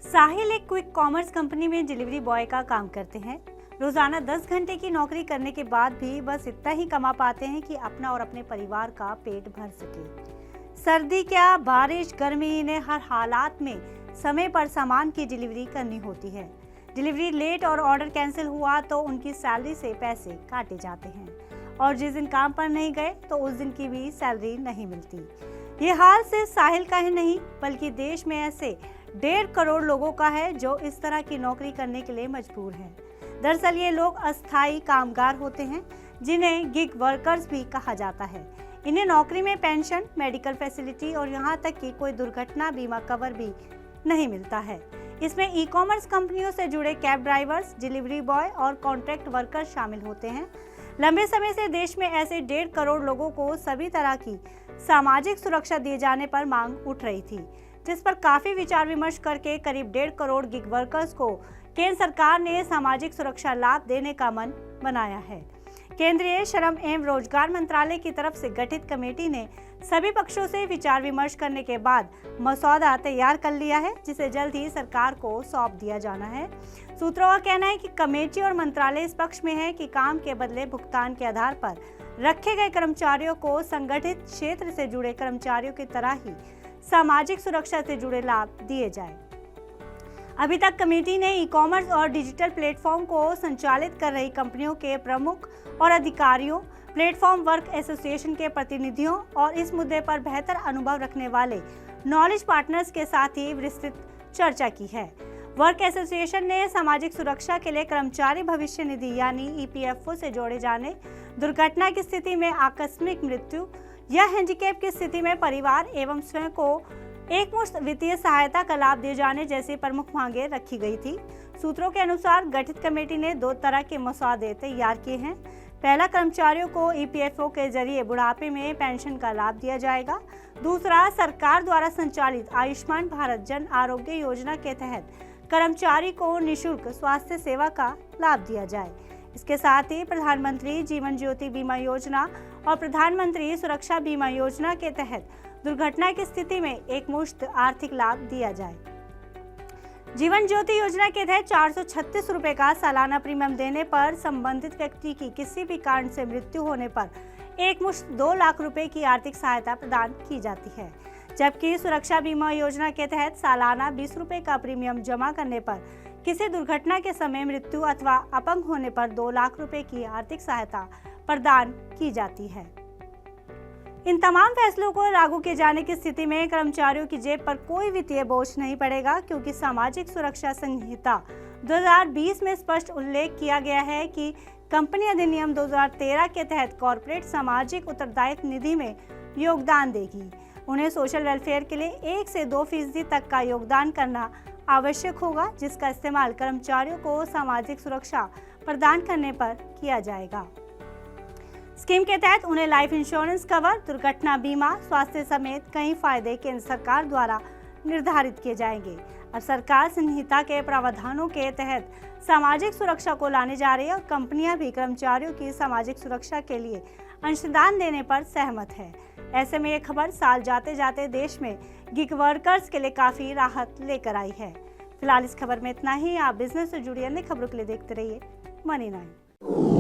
साहिल एक quick commerce company में delivery boy का काम करते हैं। रोजाना 10 घंटे की नौकरी करने के बाद भी बस इतना ही कमा पाते हैं कि अपना और अपने परिवार का पेट भर सके। सर्दी क्या, बारिश, गर्मी, इन्हें हर हालात में समय पर सामान की डिलीवरी करनी होती है। डिलीवरी लेट और ऑर्डर कैंसिल हुआ तो उनकी सैलरी से पैसे काटे जाते हैं और जिस दिन काम पर नहीं गए तो उस दिन की भी सैलरी नहीं मिलती। ये हाल सिर्फ साहिल का ही नहीं बल्कि देश में ऐसे 1.5 करोड़ लोगों का है जो इस तरह की नौकरी करने के लिए मजबूर हैं। दरअसल ये लोग अस्थायी कामगार होते हैं जिन्हें गिग वर्कर्स भी कहा जाता है। इन्हें नौकरी में पेंशन, मेडिकल फैसिलिटी और यहाँ तक कि कोई दुर्घटना बीमा कवर भी नहीं मिलता है। इसमें ई कॉमर्स कंपनियों से जुड़े कैब ड्राइवर्स, डिलीवरी बॉय और कॉन्ट्रैक्ट वर्कर्स शामिल होते हैं। लंबे समय से देश में ऐसे 1.5 करोड़ लोगों को सभी तरह की सामाजिक सुरक्षा दिए जाने पर मांग उठ रही थी, जिस पर काफी विचार विमर्श करके करीब 1.5 करोड़ गिग वर्कर्स को केंद्र सरकार ने सामाजिक सुरक्षा लाभ देने का मन बनाया है। केंद्रीय श्रम एवं रोजगार मंत्रालय की तरफ से गठित कमेटी ने सभी पक्षों से विचार विमर्श करने के बाद मसौदा तैयार कर लिया है, जिसे जल्द ही सरकार को सौंप दिया जाना है। सूत्रों का कहना है कि कमेटी और मंत्रालय इस पक्ष में है कि काम के बदले भुगतान के आधार पर रखे गए कर्मचारियों को संगठित क्षेत्र से जुड़े कर्मचारियों की तरह ही सामाजिक सुरक्षा से जुड़े लाभ दिए जाए। अभी तक कमेटी ने ई कॉमर्स और डिजिटल प्लेटफॉर्म को संचालित कर रही कंपनियों के प्रमुख और अधिकारियों, प्लेटफॉर्म वर्क एसोसिएशन के प्रतिनिधियों और इस मुद्दे पर बेहतर अनुभव रखने वाले नॉलेज पार्टनर्स के साथ ही विस्तृत चर्चा की है। वर्क एसोसिएशन ने सामाजिक सुरक्षा के लिए कर्मचारी भविष्य निधि यानी ईपीएफओ से जोड़े जाने, दुर्घटना की स्थिति में आकस्मिक मृत्यु या हैंडीकैप की स्थिति में परिवार एवं स्वयं को एकमुश्त वित्तीय सहायता का लाभ दिए जाने जैसी प्रमुख मांगे रखी गई थी। सूत्रों के अनुसार गठित कमेटी ने 2 तरह के मसौदे तैयार किए हैं। पहला, कर्मचारियों को ईपीएफओ के जरिए बुढ़ापे में पेंशन का लाभ दिया जाएगा। दूसरा, सरकार द्वारा संचालित आयुष्मान भारत जन आरोग्य योजना के तहत कर्मचारी को निःशुल्क स्वास्थ्य सेवा का लाभ दिया जाए। इसके साथ ही प्रधानमंत्री जीवन ज्योति बीमा योजना और प्रधानमंत्री सुरक्षा बीमा योजना के तहत दुर्घटना की स्थिति में एकमुश्त आर्थिक लाभ दिया जाए। जीवन ज्योति योजना के तहत 436 रुपए का सालाना प्रीमियम देने पर संबंधित व्यक्ति की किसी भी कारण से मृत्यु होने पर एकमुश्त 2 लाख रुपए की आर्थिक सहायता प्रदान की जाती है। जबकि सुरक्षा बीमा योजना के तहत सालाना 20 रुपए का प्रीमियम जमा करने पर किसी दुर्घटना के समय मृत्यु अथवा अपंग होने पर 2 लाख रुपए की आर्थिक सहायता प्रदान की जाती है। इन तमाम फैसलों को लागू किए जाने की स्थिति में कर्मचारियों की जेब पर कोई वित्तीय बोझ नहीं पड़ेगा, क्योंकि सामाजिक सुरक्षा संहिता 2020 में स्पष्ट उल्लेख किया गया है कि कंपनी अधिनियम 2013 के तहत कॉर्पोरेट सामाजिक उत्तरदायित्व निधि में योगदान देगी। उन्हें सोशल वेलफेयर के लिए 1 से 2% तक का योगदान करना आवश्यक होगा, जिसका इस्तेमाल कर्मचारियों को सामाजिक सुरक्षा प्रदान करने पर किया जाएगा। स्कीम के तहत उन्हें लाइफ इंश्योरेंस कवर, दुर्घटना बीमा, स्वास्थ्य समेत कई फायदे केंद्र सरकार द्वारा निर्धारित किए जाएंगे। अब सरकार संहिता के प्रावधानों के तहत सामाजिक सुरक्षा को लाने जा रही है और कंपनियां भी कर्मचारियों की सामाजिक सुरक्षा के लिए अंशदान देने पर सहमत है। ऐसे में ये खबर साल जाते जाते देश में गिग वर्कर्स के लिए काफी राहत लेकर आई है। फिलहाल इस खबर में इतना ही। आप बिजनेस से जुड़ी अन्य खबरों के लिए देखते रहिए मनी 9।